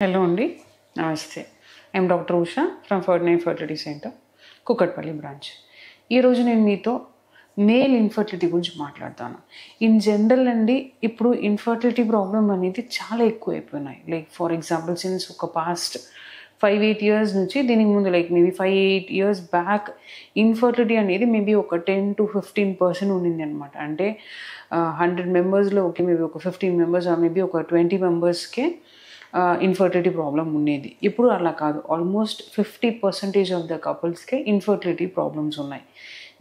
Hello అండి, నమస్తే. I'm doctor Usha from 49 fertility centre, Kukatpally branch. ఈరోజు నేను మీతో మేల్ ఇన్ఫర్టిలిటీ గురించి మాట్లాడతాను. ఇన్ జనరల్ అండి, ఇప్పుడు ఇన్ఫర్టిలిటీ ప్రాబ్లం అనేది చాలా ఎక్కువ అయిపోయినాయి. లైక్ ఫర్ ఎగ్జాంపుల్ సిన్స్ ఒక పాస్ట్ 5-8 ఇయర్స్ నుంచి దీనికి ముందు like maybe 5-8 years back infertility అనేది మేబీ ఒక 10-15% ఉండింది అనమాట. అంటే 100 మెంబర్స్లో ఓకే మేబీ ఒక 15 మెంబర్స్ మేబీ ఒక 20 మెంబర్స్కే ఇన్ఫర్టిలిటీ ప్రాబ్లం ఉండేది. ఇప్పుడు అలా కాదు, ఆల్మోస్ట్ 50% ఆఫ్ ద కపుల్స్కే ఇన్ఫర్టిలిటీ ప్రాబ్లమ్స్ ఉన్నాయి.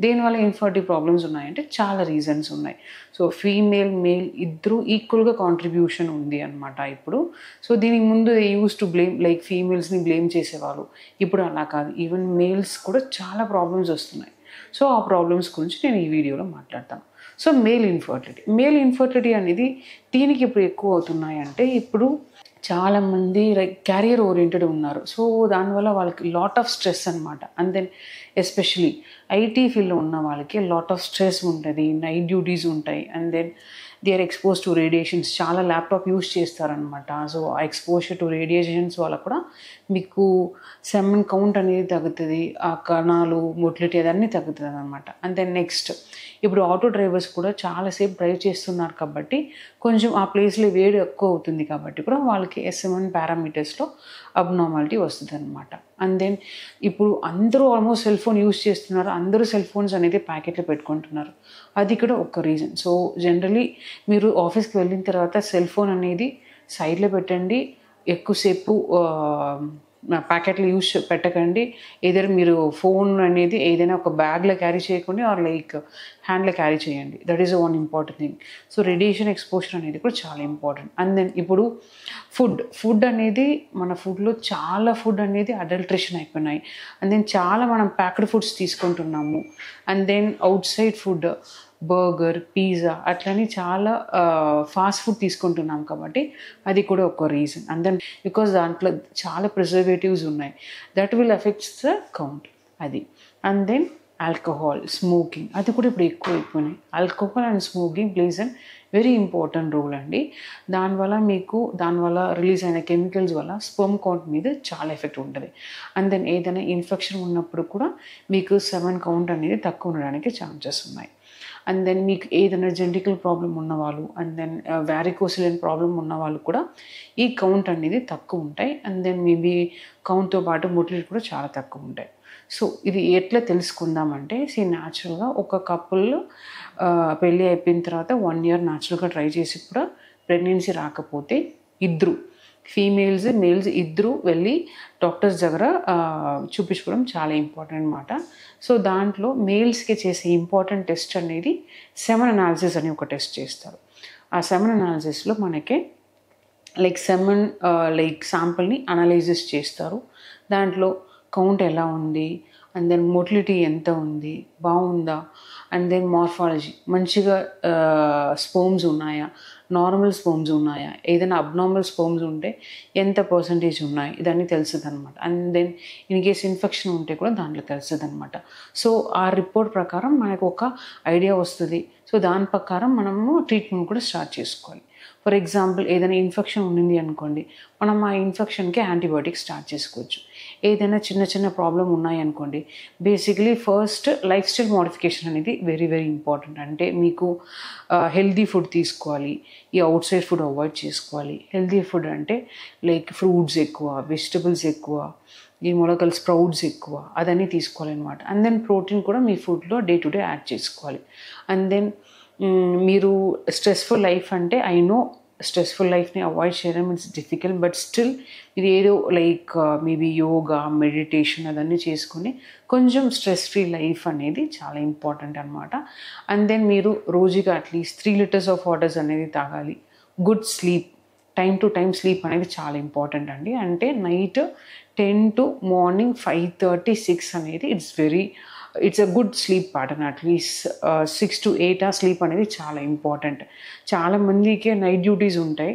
దేనివల్ల ఇన్ఫర్టిలిటీ ప్రాబ్లమ్స్ ఉన్నాయంటే చాలా రీజన్స్ ఉన్నాయి. సో ఫీమేల్ మేల్ ఇద్దరు ఈక్వల్గా కాంట్రిబ్యూషన్ ఉంది అనమాట ఇప్పుడు. సో దీనికి ముందు యూస్ టు బ్లేమ్ లైక్ ఫీమేల్స్ని బ్లేమ్ చేసేవాళ్ళు. ఇప్పుడు అలా కాదు, ఈవెన్ మేల్స్ కూడా చాలా ప్రాబ్లమ్స్ వస్తున్నాయి. సో ఆ ప్రాబ్లమ్స్ గురించి నేను ఈ వీడియోలో మాట్లాడతాను. సో మేల్ ఇన్ఫర్టిలిటీ అనేది దీనికి ఇప్పుడు ఎక్కువ అవుతున్నాయి. అంటే ఇప్పుడు చాలామంది లైక్ క్యారియర్ ఓరియంటెడ్ ఉన్నారు. సో దానివల్ల వాళ్ళకి లాట్ ఆఫ్ స్ట్రెస్ అనమాట. అండ్ దెన్ ఎస్పెషలీ ఐటీ ఫీల్డ్లో ఉన్న వాళ్ళకి లాట్ ఆఫ్ స్ట్రెస్ ఉంటుంది, నైట్ డ్యూటీస్ ఉంటాయి. And then they are expose to radiations. చాలా ల్యాప్టాప్ యూస్ చేస్తారనమాట. సో ఆ ఎక్స్పోజర్ టు రేడియేషన్స్ వల్ల కూడా మీకు సెమన్ కౌంట్ అనేది తగ్గుతుంది, ఆ కణాలు మొటిలిటీ అదన్నీ తగ్గుతుంది అనమాట. అండ్ దెన్ నెక్స్ట్, ఇప్పుడు ఆటో డ్రైవర్స్ కూడా చాలాసేపు డ్రైవ్ చేస్తున్నారు కాబట్టి కొంచెం ఆ ప్లేస్లో వేడి ఎక్కువ అవుతుంది కాబట్టి కూడా వాళ్ళకి SM1 పారామీటర్స్లో అబ్నార్మాలిటీ వస్తుంది అనమాట. అండ్ దెన్ ఇప్పుడు అందరూ ఆల్మోస్ట్ సెల్ ఫోన్ యూస్ చేస్తున్నారు, అందరూ సెల్ ఫోన్స్ అనేది ప్యాకెట్లో పెట్టుకుంటున్నారు. అది కూడా ఒక రీజన్. సో జనరలీ మీరు ఆఫీస్కి వెళ్ళిన తర్వాత సెల్ ఫోన్ అనేది సైడ్లో పెట్టండి, ఎక్కువసేపు ప్యాకెట్లు యూస్ పెట్టకండి. ఏదైనా మీరు ఫోన్ అనేది ఏదైనా ఒక బ్యాగ్లో క్యారీ చేయకుండా ఆర్ లైక్ హ్యాండ్లో క్యారీ చేయండి. That is one important thing. So radiation exposure అనేది కూడా చాలా ఇంపార్టెంట్. అండ్ దెన్ ఇప్పుడు ఫుడ్ అనేది మన ఫుడ్లో చాలా ఫుడ్ అనేది అడల్ట్రేషన్ అయిపోయినాయి. అండ్ దెన్ చాలా మనం ప్యాక్డ్ ఫుడ్స్ తీసుకుంటున్నాము. And then outside food burger, pizza అట్లని చాలా ఫాస్ట్ ఫుడ్ తీసుకుంటున్నాం కాబట్టి అది కూడా ఒక రీజన్. అండ్ దెన్ బికాజ్ దాంట్లో చాలా ప్రిజర్వేటివ్స్ ఉన్నాయి, that will effects the count అది. అండ్ దెన్ ఆల్కహాల్, స్మోకింగ్ అది కూడా ఇప్పుడు ఎక్కువ అయిపోయినాయి. Alcohol and smoking places an very important role అండి. దానివల్ల రిలీజ్ అయిన కెమికల్స్ వల్ల స్పెర్మ్ కౌంట్ మీద చాలా ఎఫెక్ట్ ఉంటుంది. అండ్ దెన్ ఏదైనా ఇన్ఫెక్షన్ ఉన్నప్పుడు కూడా మీకు సెమన్ కౌంట్ అనేది తక్కువ ఉండడానికి ఛాన్సెస్ ఉన్నాయి. అండ్ దెన్ మీకు ఏదైనా జెనెటికల్ ప్రాబ్లం ఉన్నవాళ్ళు, అండ్ దెన్ వ్యారికోసిలిన్ ప్రాబ్లం ఉన్నవాళ్ళు కూడా ఈ కౌంట్ అనేది తక్కువ ఉంటాయి. అండ్ దెన్ మేబీ కౌంట్తో పాటు మొటిలిటీ కూడా చాలా తక్కువ ఉంటాయి. సో ఇది ఎట్లా తెలుసుకుందామంటే, న్యాచురల్గా ఒక కపుల్ పెళ్ళి అయిపోయిన తర్వాత 1 ఇయర్ న్యాచురల్గా ట్రై చేసి కూడా ప్రెగ్నెన్సీ రాకపోతే ఇద్దరు మేల్స్ ఇద్దరు వెళ్ళి డాక్టర్స్ దగ్గర చూపించుకోవడం చాలా ఇంపార్టెంట్ అనమాట. సో దాంట్లో మేల్స్కి చేసే ఇంపార్టెంట్ టెస్ట్ అనేది సెమన్ అనాలిసిస్ అని ఒక టెస్ట్ చేస్తారు. ఆ సెమన్ అనాలిసిస్లో మనకి సెమన్ శాంపుల్ని అనలైజెస్ చేస్తారు. దాంట్లో కౌంట్ ఎలా ఉంది, అండ్ దెన్ మొటిలిటీ ఎంత ఉంది, బాగుందా, అండ్ దెన్ మార్ఫాలజీ మంచిగా స్పోమ్స్ ఉన్నాయా, నార్మల్ స్పోమ్స్ ఉన్నాయా, ఏదైనా అబ్నార్మల్ స్పోమ్స్ ఉంటే ఎంత పర్సంటేజ్ ఉన్నాయి, ఇదన్నీ తెలుస్తుంది అనమాట. And then in case infection ఉంటే కూడా దాంట్లో తెలుస్తుంది అనమాట. సో ఆ రిపోర్ట్ ప్రకారం మనకు ఒక ఐడియా వస్తుంది. సో దాని ప్రకారం మనము ట్రీట్మెంట్ కూడా స్టార్ట్ చేసుకోవాలి. ఫర్ ఎగ్జాంపుల్ ఏదైనా ఇన్ఫెక్షన్ ఉండింది అనుకోండి, మనం ఆ ఇన్ఫెక్షన్కి యాంటీబయాటిక్స్ స్టార్ట్ చేసుకోవచ్చు. ఏదైనా చిన్న ప్రాబ్లం ఉన్నాయనుకోండి, basically first life style modification అనేది వెరీ వెరీ ఇంపార్టెంట్. అంటే మీకు హెల్దీ ఫుడ్ తీసుకోవాలి, ఈ అవుట్ సైడ్ ఫుడ్ అవాయిడ్ చేసుకోవాలి. హెల్దీ ఫుడ్ అంటే లైక్ ఫ్రూట్స్ ఎక్కువ, వెజిటబుల్స్ ఎక్కువ, ఈ మొలకలు స్ప్రౌట్స్ ఎక్కువ, అదన్నీ తీసుకోవాలన్నమాట. అండ్ దెన్ ప్రోటీన్ కూడా మీ ఫుడ్లో డే టు డే యాడ్ చేసుకోవాలి. అండ్ దెన్ మీరు స్ట్రెస్ఫుల్ లైఫ్ అంటే ఐ నో స్ట్రెస్ఫుల్ లైఫ్ని అవాయిడ్ చేయడం ఇట్స్ డిఫికల్ట్, బట్ స్టిల్ ఇది ఏదో మేబీ యోగా, మెడిటేషన్ అదన్నీ చేసుకుని కొంచెం స్ట్రెస్ ఫ్రీ లైఫ్ అనేది చాలా ఇంపార్టెంట్ అనమాట. అండ్ దెన్ మీరు రోజుగా అట్లీస్ట్ 3 లీటర్స్ ఆఫ్ వాటర్స్ అనేది తాగాలి. Good sleep, time to time sleep అనేది చాలా ఇంపార్టెంట్ అండి. అంటే నైట్ 10 to మార్నింగ్ 5:30-6 అనేది it's a good sleep pattern. At least 6 to 8 hours sleep అనేది చాలా ఇంపార్టెంట్. చాలామందికి నైట్ డ్యూటీస్ ఉంటాయి.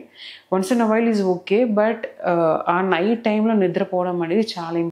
Once in a while is okay, but ఆ నైట్ టైంలో నిద్రపోవడం అనేది చాలా